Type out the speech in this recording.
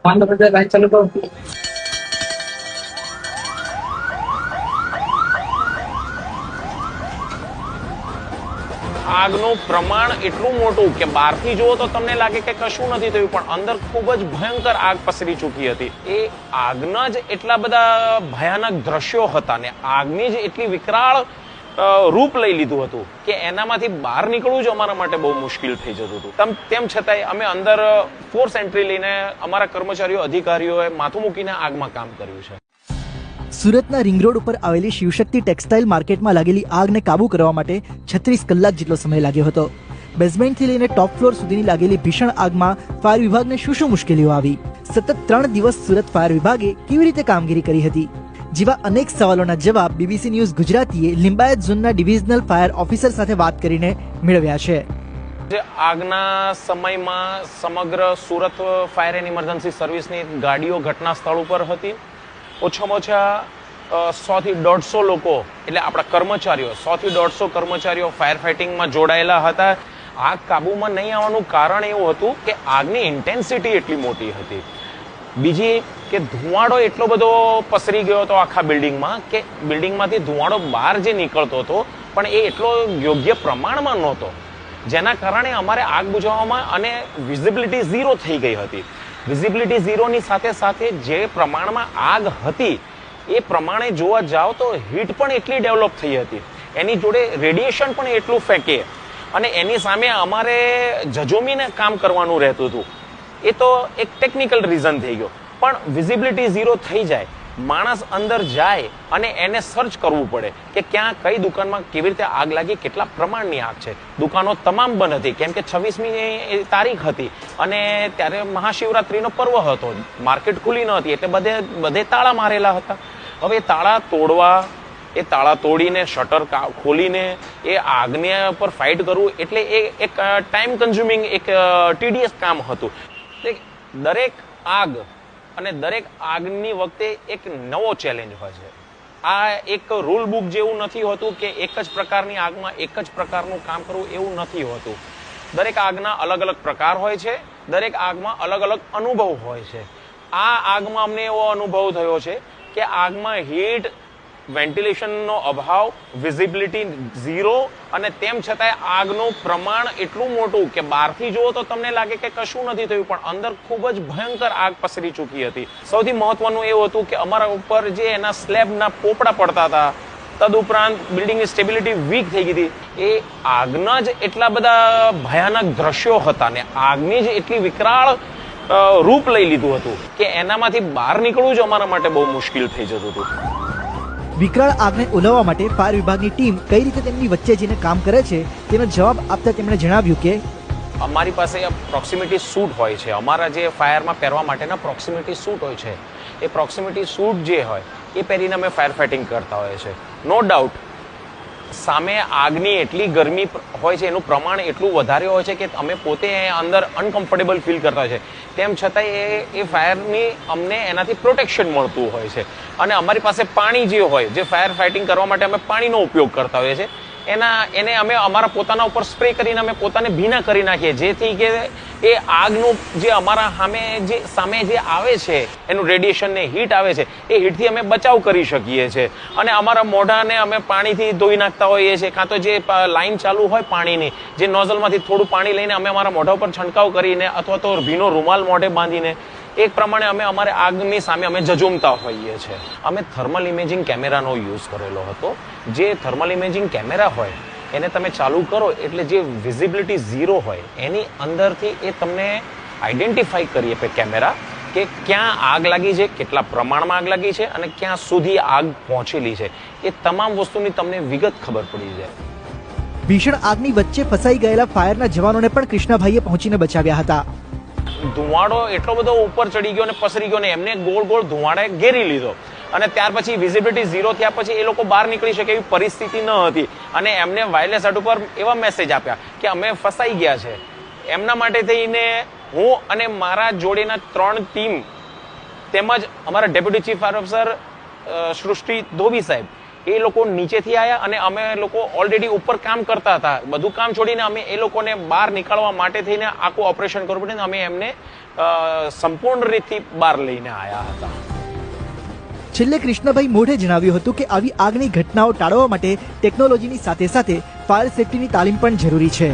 Line चालू करो। આગનું પ્રમાણ એટલું મોટું કે બહારથી જુઓ તો તમને લાગે કે કશું નથી થયું, પણ અંદર ખૂબ જ ભયંકર આગ પસરી ચૂકી હતી. એ આગના જ એટલા બધા ભયાનક દ્રશ્યો હતા ને આગની જ એટલી વિકરાળ રૂપ લઈ લીધું હતું કે એનામાંથી બહાર નીકળવું જ અમારા માટે બહુ મુશ્કેલ થઈ જતું હતું. તેમ છતાંય અમે અંદર ફોર્સ એન્ટ્રી લઈને અમારા કર્મચારીઓ અધિકારીઓએ માથું મૂકીને આગમાં કામ કર્યું છે. સુરતના રિંગ રોડ ઉપર આવેલી શિવશક્તિ ટેક્સટાઇલ માર્કેટમાં લાગેલી આગને કાબુ કરવા માટે 36 કલાક જેટલો સમય લાગ્યો હતો. બેઝમેન્ટથી લઈને ટોપ ફ્લોર સુધીની લાગેલી ભીષણ આગમાં ફાયર વિભાગને શું મુશ્કેલીઓ આવી? સતત 3 દિવસ સુરત ફાયર વિભાગે કેવી રીતે કામગીરી કરી હતી? જેવા અનેક સવાલોના જવાબ બીબીસી ન્યૂઝ ગુજરાતીએ લિંબાયત ઝોનના ડિવિઝનલ ફાયર ઓફિસર સાથે વાત કરીને મેળવ્યા છે. આગના સમયમાં સમગ્ર સુરત ફાયર એન્ડ ઇમરજન્સી સર્વિસની ગાડીઓ ઘટના સ્થળ ઉપર હતી. ઓછામાં ઓછા 100 થી 150 લોકો એટલે આપણા કર્મચારીઓ 100 થી 150 કર્મચારીઓ ફાયર ફાઇટિંગમાં જોડાયેલા હતા. આગ કાબુમાં નહીં આવવાનું કારણ એવું હતું કે આગની ઇન્ટેન્સિટી એટલી મોટી હતી. બીજી કે ધુવાડો એટલો બધો પસરી ગયો હતો આખા બિલ્ડિંગમાં કે બિલ્ડિંગમાંથી ધુવાડો બહાર જે નીકળતો હતો પણ એ એટલો યોગ્ય પ્રમાણમાં નહોતો, જેના કારણે અમારે આગ બુઝાવવામાં અને વિઝિબિલિટી ઝીરો થઈ ગઈ હતી. વિઝિબિલિટી ઝીરોની સાથે સાથે જે પ્રમાણમાં આગ હતી એ પ્રમાણે જોવા જાવ તો હીટ પણ એટલી ડેવલપ થઈ હતી, એની જોડે રેડિયેશન પણ એટલું ફેંકે અને એની સામે અમારે જજોમીને કામ કરવાનું રહેતું હતું. એ તો એક ટેકનિકલ રીઝન થઈ ગયો, પણ વિઝિબિલિટી ઝીરો થઈ જાય, માણસ અંદર જાય અને એને સર્ચ કરવું પડે કે ક્યાં કઈ દુકાનમાં કેવી રીતે આગ લાગી, કેટલા પ્રમાણની આગ છે. દુકાનો તમામ બંધ હતી કેમ કે 26મી તારીખ હતી અને ત્યારે મહાશિવરાત્રીનો પર્વ હતો, માર્કેટ ખુલ્લી ન હતી એટલે બધે તાળા મારેલા હતા. હવે તાળા તોડવા, એ તાળા તોડીને શટર ખોલીને એ આગને પર ફાઇટ કરવું એટલે એ એક ટાઈમ કન્ઝ્યુમિંગ એક ટીડીએસ કામ હતું. દરેક આગ અને દરેક આગની વખતે એક નવો ચેલેન્જ હોય છે. આ એક રૂલ બુક જેવું નથી હોતું કે એક જ પ્રકારની આગમાં એક જ પ્રકારનું કામ કરવું, એવું નથી હોતું. દરેક આગના અલગ અલગ પ્રકાર હોય છે, દરેક આગમાં અલગ અલગ અનુભવ હોય છે. આ આગમાં અમને એવો અનુભવ થયો છે કે આગમાં હીટ, વેન્ટિલેશનનો અભાવ, વિઝિબિલિટી ઝીરો અને તેમ છતાંય આગનું પ્રમાણ એટલું મોટું કે બહારથી જુઓ તો તમને લાગે કે કશું નથી થયું, પણ અંદર ખૂબ જ ભયંકર આગ પસરી ચૂકી હતી. સૌથી મહત્વનું એવું હતું કે અમારા ઉપર જે એના સ્લેબના પોપડા પડતા હતા, તદુપરાંત બિલ્ડિંગની સ્ટેબિલિટી વીક થઈ ગઈ હતી. એ આગના જ એટલા બધા ભયાનક દ્રશ્યો હતા ને આગની જ એટલી વિકરાળ રૂપ લઈ લીધું હતું કે એનામાંથી બહાર નીકળવું જ અમારા માટે બહુ મુશ્કેલ થઈ જતું હતું. વિકરાળ આગને ઓલવવા માટે ફાયર વિભાગની ટીમ કઈ રીતે તેમની વચ્ચે જઈને કામ કરે છે તેનો જવાબ આપતા તેમણે જણાવ્યું કે અમારી પાસે પ્રોક્સિમિટી સૂટ હોય છે. અમારા જે ફાયરમાં પહેરવા માટેના પ્રોક્સિમિટી સૂટ હોય છે, એ પ્રોક્સિમિટી સૂટ જે હોય એ પહેરીને અમે ફાયર ફાઇટિંગ કરતા હોઈએ છીએ. નો ડાઉટ સામે આગની એટલી ગરમી હોય છે, એનું પ્રમાણ એટલું વધારે હોય છે કે અમે પોતે અંદર અનકમ્ફર્ટેબલ ફીલ કરતા હોય છે. તેમ છતાંય એ ફાયરની અમને એનાથી પ્રોટેક્શન મળતું હોય છે. અને અમારી પાસે પાણી જે હોય, જે ફાયર ફાઇટિંગ કરવા માટે અમે પાણીનો ઉપયોગ કરતા હોઈએ છીએ, એને અમે અમારા પોતાના ઉપર સ્પ્રે કરીને અમે પોતાને ભીના કરી નાખીએ, જેથી કે એ આગનું જે અમારા સામે જે આવે છે એનું રેડિયેશન ને હીટ આવે છે, એ હીટથી અમે બચાવ કરી શકીએ છીએ. અને અમારા મોઢાને અમે પાણીથી ધોઈ નાખતા હોઈએ છીએ, કાં તો જે લાઈન ચાલુ હોય પાણીની, જે નોઝલમાંથી થોડું પાણી લઈને અમે અમારા મોઢા ઉપર છંટકાવ કરીને અથવા તો ભીનો રૂમાલ મોઢે બાંધીને એક પ્રમાણે અમે અમારે આગની સામે અમે જજુમતા હોઈએ છીએ. અમે થર્મલ ઇમેજિંગ કેમેરાનો યુઝ કરેલો હતો. જે થર્મલ ઇમેજિંગ કેમેરા હોય એને તમે ચાલુ કરો એટલે જે વિઝિબિલિટી ઝીરો હોય એની અંદરથી એ તમને આઈડેન્ટિફાઈ કરી આપે કેમેરા કે ક્યાં આગ લાગી છે, કેટલા પ્રમાણમાં આગ લાગી છે અને ક્યાં સુધી આગ પહોંચેલી છે. એ તમામ વસ્તુની તમને વિગત ખબર પડી જાય. ભીષણ આગની વચ્ચે ફસાઈ ગયેલા ફાયરના જવાનોને પણ કૃષ્ણભાઈએ પહોંચીને બચાવ્યા હતા. ધુવાડો એટલો બધો ઉપર ચડી ગયો અને પસરી ગયો ને એમને ગોળ ગોળ ધુવાડાએ ઘેરી લીધો અને ત્યાર પછી વિઝિબિલિટી ઝીરો થયા પછી એ લોકો બહાર નીકળી શકે એવી પરિસ્થિતિ ન હતી અને એમને વાયરલેસ હાટ ઉપર એવા મેસેજ આપ્યા કે અમે ફસાઈ ગયા છે. એમના માટે થઈને હું અને મારા જોડેના 3 ટીમ તેમજ અમારા ડેપ્યુટી ચીફ ફાયર ઓફિસર સૃષ્ટિ ધોબી સાહેબ, એ લોકો નીચેથી આવ્યા અને અમે લોકો ઓલરેડી ઉપર કામ કરતા હતા. બધું કામ છોડીને અમે એ લોકોને બહાર નીકળવા માટે થઈને આખું ઓપરેશન કરવું પડે. અમે એમને સંપૂર્ણ રીતથી બહાર લઈને આવ્યા હતા. છેલ્લે કૃષ્ણભાઈ મોઢે જણાવ્યું હતું કે આવી આગની ઘટનાઓ ટાળવા માટે ટેકનોલોજીની સાથે સાથે ફાયર સેફટીની તાલીમ પણ જરૂરી છે.